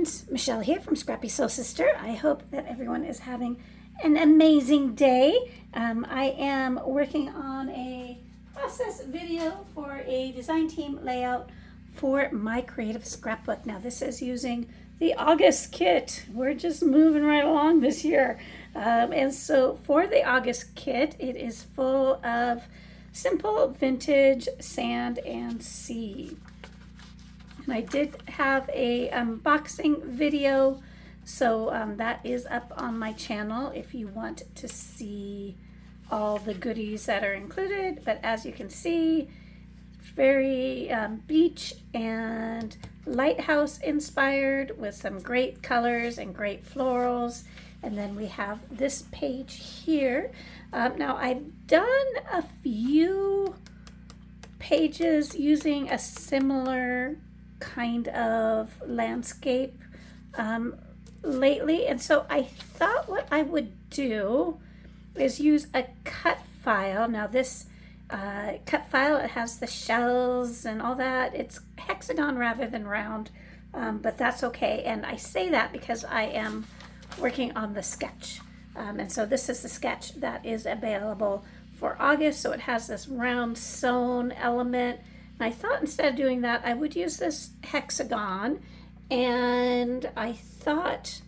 friends, Michelle here from Scrappy Soul Sister. I hope that everyone is having an amazing day. I am working on a process video for a design team layout for my creative scrapbook. Now this is using the August kit. We're just moving right along this year. And so for the August kit, it is full of simple vintage sand and sea. And I did have a unboxing video, so that is up on my channel if you want to see all the goodies that are included. But as you can see, very beach and lighthouse inspired with some great colors and great florals. And then we have this page here. Now I've done a few pages using a similar kind of landscape lately, and so I thought what I would do is use a cut file. Now this cut file, it has the shells and all that. It's hexagon rather than round, but that's okay. And I say that because I am working on the sketch, and so this is the sketch that is available for August. So it has this round sewn element. And I thought instead of doing that, I would use this hexagon, and I thought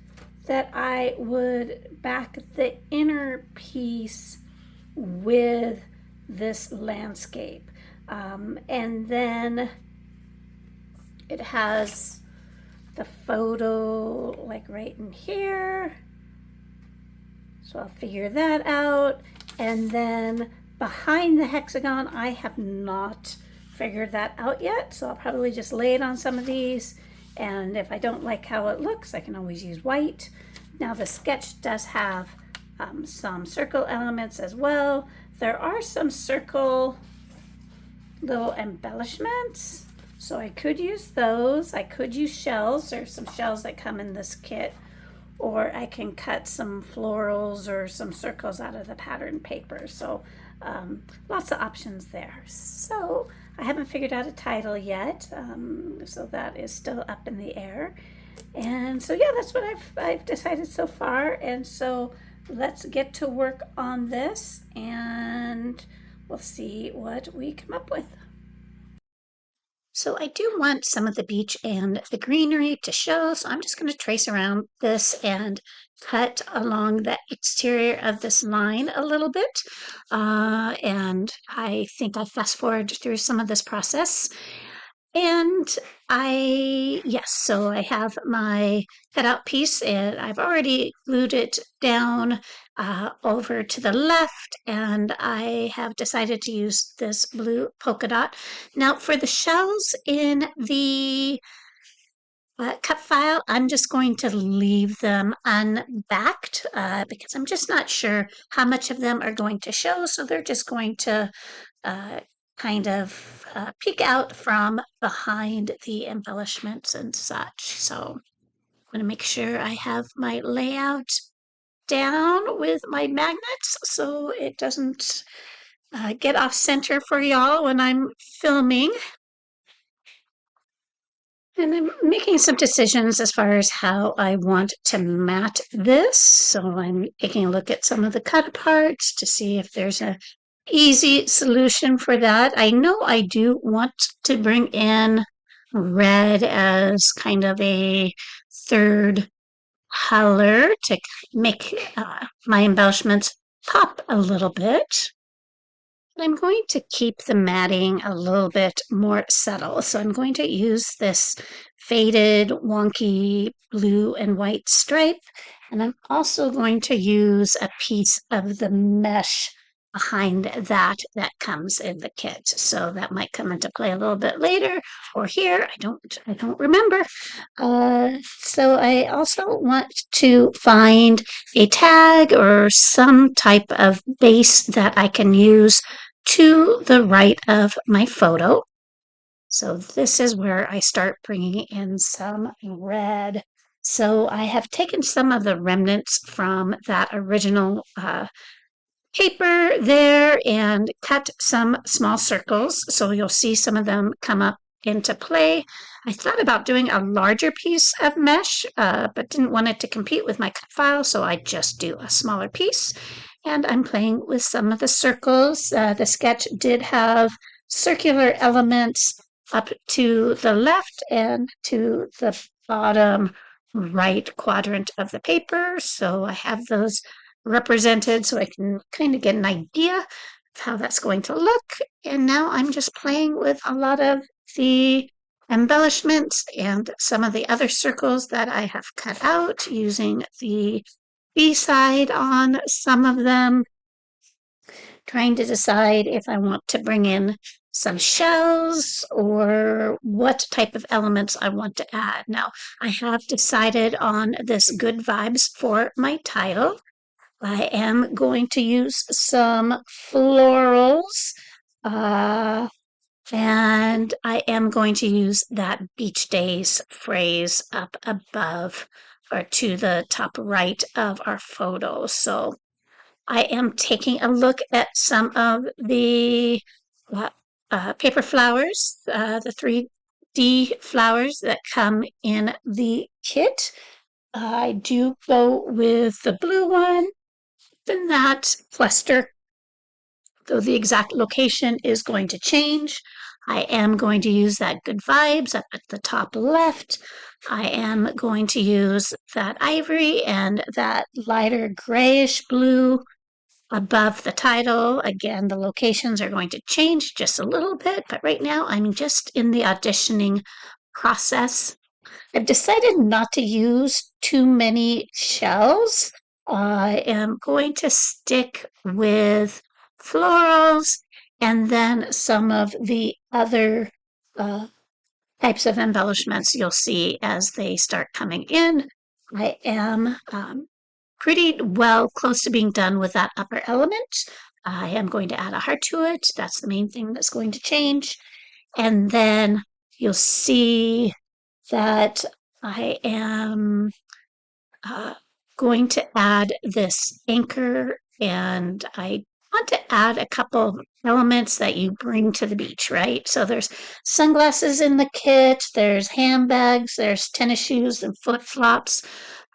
that I would back the inner piece with this landscape. And then it has the photo like right in here. So I'll figure that out. And then behind the hexagon, I have not figured that out yet, so I'll probably just lay it on some of these, and if I don't like how it looks, I can always use white. Now the sketch does have some circle elements as well. There are some circle little embellishments, so I could use those. I could use shells. There's some shells that come in this kit, or I can cut some florals or some circles out of the pattern paper. So lots of options there. So I haven't figured out a title yet, so that is still up in the air. And so yeah, that's what I've decided so far. And so let's get to work on this, and we'll see what we come up with. So I do want some of the beach and the greenery to show, so I'm just going to trace around this and cut along the exterior of this line a little bit. And I think I fast forward through some of this process. And yes, so I have my cutout piece, and I've already glued it down over to the left, and I have decided to use this blue polka dot. Now for the shells in the cut file, I'm just going to leave them unbacked because I'm just not sure how much of them are going to show, so they're just going to kind of peek out from behind the embellishments and such. So I'm going to make sure I have my layout down with my magnets so it doesn't get off center for y'all when I'm filming. And I'm making some decisions as far as how I want to mat this. So I'm taking a look at some of the cut parts to see if there's a easy solution for that. I know I do want to bring in red as kind of a third color to make my embellishments pop a little bit. But I'm going to keep the matting a little bit more subtle. So I'm going to use this faded, wonky blue and white stripe. And I'm also going to use a piece of the mesh behind that comes in the kit. So that might come into play a little bit later or here. I don't remember. So I also want to find a tag or some type of base that I can use to the right of my photo. So this is where I start bringing in some red. So I have taken some of the remnants from that original paper there and cut some small circles. So you'll see some of them come up into play. I thought about doing a larger piece of mesh, but didn't want it to compete with my cut file, so I just do a smaller piece. And I'm playing with some of the circles. The sketch did have circular elements up to the left and to the bottom right quadrant of the paper. So I have those represented so I can kind of get an idea of how that's going to look. And now I'm just playing with a lot of the embellishments and some of the other circles that I have cut out using the B-side on some of them, trying to decide if I want to bring in some shells or what type of elements I want to add. Now, I have decided on this Good Vibes for my title. I am going to use some florals, and I am going to use that beach days phrase up above or to the top right of our photo. So I am taking a look at some of the paper flowers, the 3D flowers that come in the kit. I do go with the blue one, then that cluster, though the exact location is going to change. I am going to use that Good Vibes up at the top left. I am going to use that ivory and that lighter grayish blue above the title. Again, the locations are going to change just a little bit, but right now I'm just in the auditioning process. I've decided not to use too many shells. I am going to stick with florals and then some of the other types of embellishments you'll see as they start coming in. I am pretty well close to being done with that upper element. I am going to add a heart to it. That's the main thing that's going to change. And then you'll see that I am going to add this anchor, and I want to add a couple of elements that you bring to the beach, right? So there's sunglasses in the kit, there's handbags, there's tennis shoes and flip flops.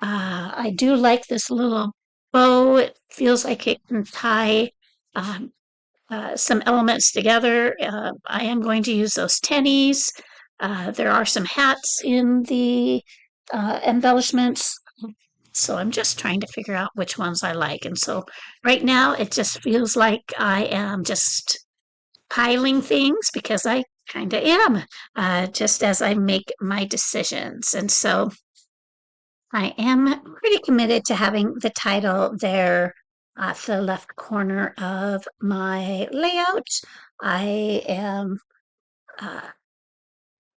I do like this little bow. It feels like it can tie some elements together. I am going to use those tennies. There are some hats in the embellishments. So I'm just trying to figure out which ones I like. And so right now it just feels like I am just piling things because I kind of am, just as I make my decisions. And so I am pretty committed to having the title there at the left corner of my layout. I am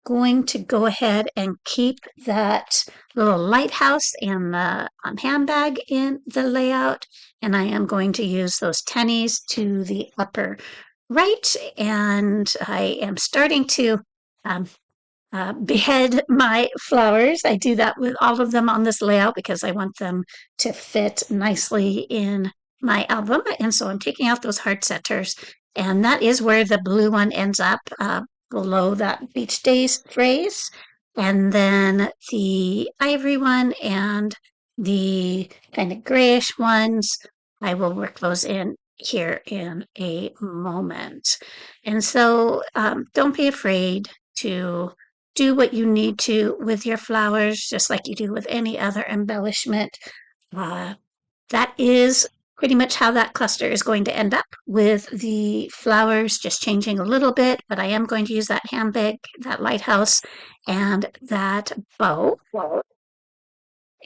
going to go ahead and keep that little lighthouse and the handbag in the layout, and I am going to use those tennies to the upper right, and I am starting to behead my flowers. I do that with all of them on this layout because I want them to fit nicely in my album. And so I'm taking out those heart centers, and that is where the blue one ends up, below that beach days phrase. And then the ivory one and the kind of grayish ones, I will work those in here in a moment. And so don't be afraid to do what you need to with your flowers, just like you do with any other embellishment. That is pretty much how that cluster is going to end up, with the flowers just changing a little bit, but I am going to use that handbag, that lighthouse, and that bow.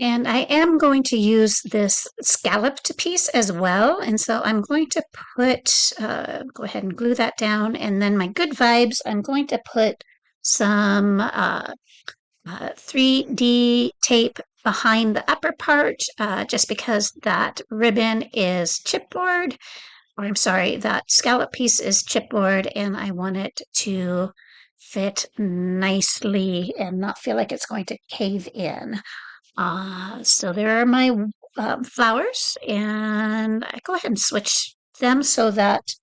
And I am going to use this scalloped piece as well. And so I'm going to put, go ahead and glue that down. And then my Good Vibes, I'm going to put some 3D tape behind the upper part, just because that ribbon is chipboard, or I'm sorry, that scallop piece is chipboard, and I want it to fit nicely and not feel like it's going to cave in. So there are my flowers, and I go ahead and switch them so that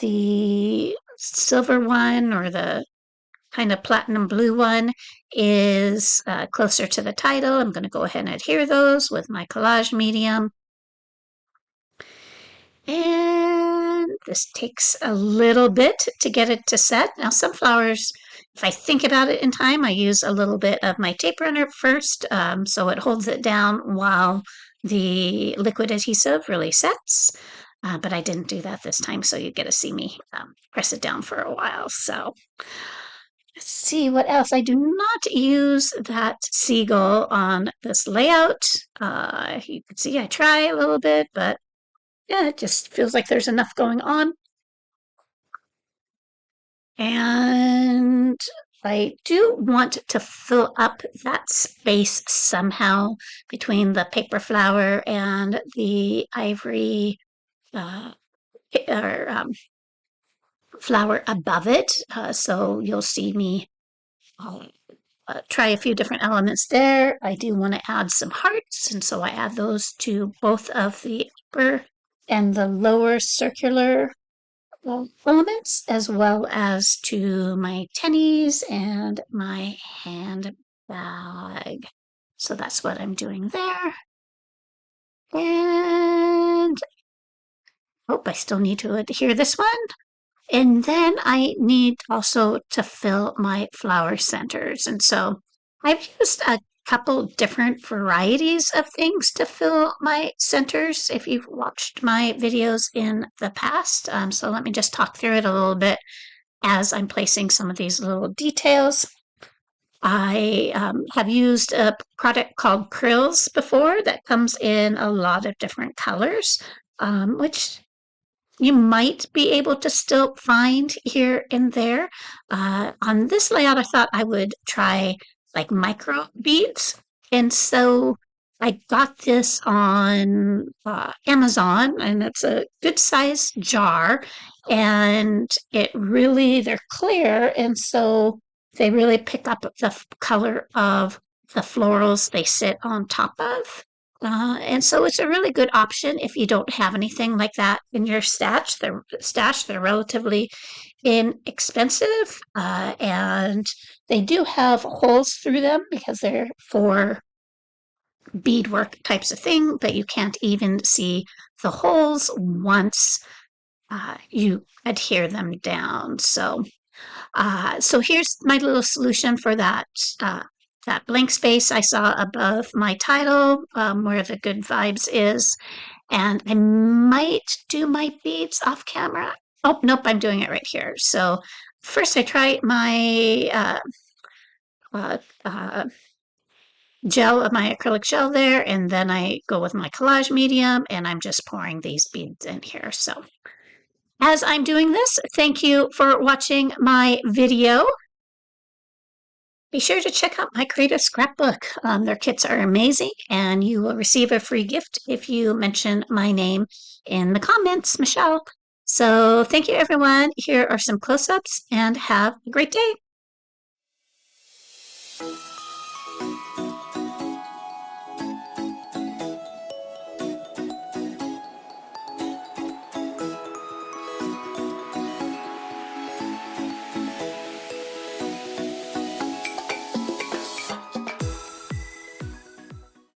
the silver one or the kind of platinum blue one is closer to the title. I'm going to go ahead and adhere those with my collage medium. And this takes a little bit to get it to set. Now, some flowers, if I think about it in time, I use a little bit of my tape runner first, so it holds it down while the liquid adhesive really sets. But I didn't do that this time, so you get to see me press it down for a while. So let's see what else. I do not use that seagull on this layout. You can see I try a little bit, but yeah, it just feels like there's enough going on. And I do want to fill up that space somehow between the paper flower and the ivory or flower above it. So you'll see me try a few different elements there. I do want to add some hearts, and so I add those to both of the upper and the lower circular elements, as well as to my tennies and my handbag. So that's what I'm doing there. And oh, I still need to adhere this one. And then I need also to fill my flower centers. And so I've used a couple different varieties of things to fill my centers if you've watched my videos in the past. So let me just talk through it a little bit as I'm placing some of these little details. I have used a product called Krills before that comes in a lot of different colors, which you might be able to still find here and there. On this layout, I thought I would try like micro beads. And so I got this on Amazon, and it's a good size jar. And they're clear. And so they really pick up the color of the florals they sit on top of. And so it's a really good option if you don't have anything like that in your stash. They're relatively inexpensive, and they do have holes through them because they're for beadwork types of thing, but you can't even see the holes once you adhere them down. So here's my little solution for that blank space I saw above my title, where the good vibes is. And I might do my beads off camera. Oh, nope, I'm doing it right here. So first I try my my acrylic gel there, and then I go with my collage medium, and I'm just pouring these beads in here. So as I'm doing this, thank you for watching my video. Be sure to check out my Creative Scrapbook. Their kits are amazing, and you will receive a free gift if you mention my name in the comments, Michelle. So thank you, everyone. Here are some close-ups, and have a great day.